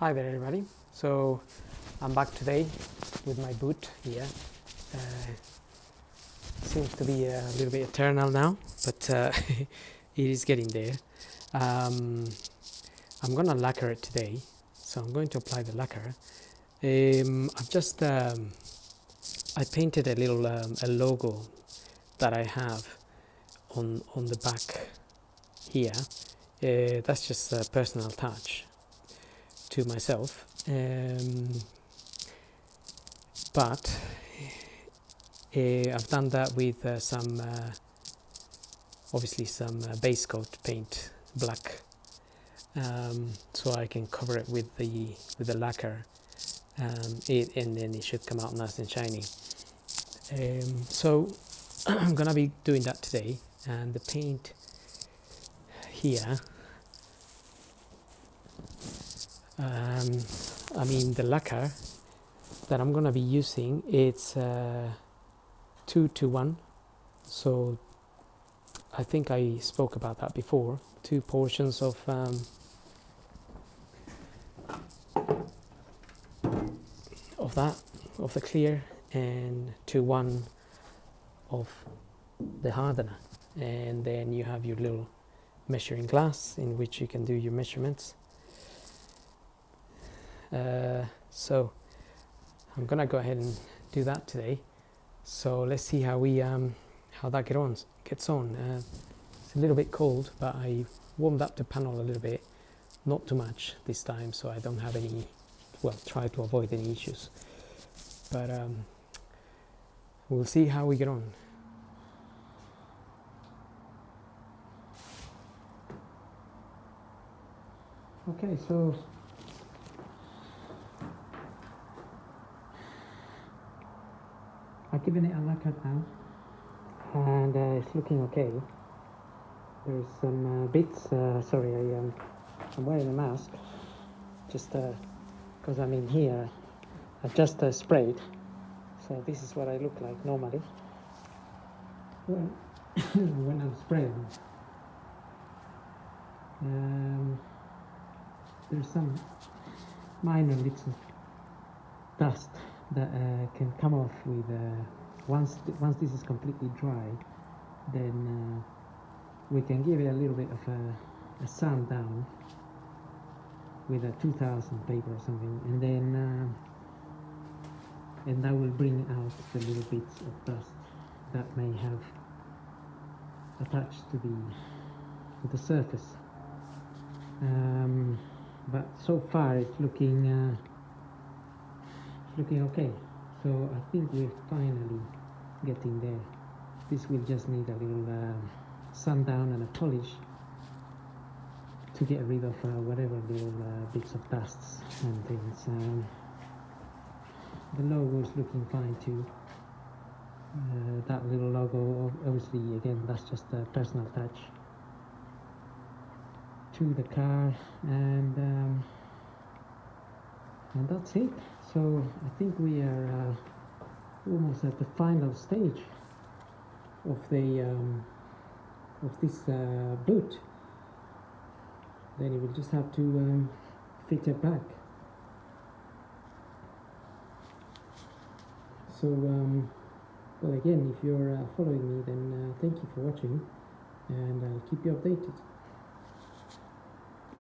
Hi there everybody. So I'm back today with my boot here. Seems to be a little bit eternal now, but it is getting there. I'm gonna lacquer it today, so I'm going to apply the lacquer. I painted a little a logo that I have on the back here. That's just a personal touch to myself, but I've done that with obviously some base coat paint, black, so I can cover it with the lacquer, and then it should come out nice and shiny. So I'm gonna be doing that today, and the paint here. I mean the lacquer that I'm gonna be using, it's 2-to-1, so I think I spoke about that before. 2 portions of the clear, and 2-1 of the hardener, and then you have your little measuring glass in which you can do your measurements. So I'm gonna go ahead and do that today. So let's see how that gets on. It's a little bit cold, but I warmed up the panel a little bit, not too much this time, so I don't have any, try to avoid any issues. But we'll see how we get on. Okay, so I've given it a lacquer now, and it's looking okay. There's some bits, sorry, I'm wearing a mask, just because I'm in here. I just sprayed, so this is what I look like normally when I'm spraying. There's some minor bits of dust that can come off with once this is completely dry. Then we can give it a little bit of a sand down with a 2000 paper or something, and then and that will bring out the little bits of dust that may have attached to the surface. But so far it's looking okay. So I think we're finally getting there. This will just need a little sundown and a polish to get rid of whatever little bits of dusts and things. The logo is looking fine too. That little logo, obviously, again, that's just a personal touch to the car, and that's it. So I think we are almost at the final stage of this boot. Then you will just have to fit it back. So well, again, if you're following me, then thank you for watching, and I'll keep you updated.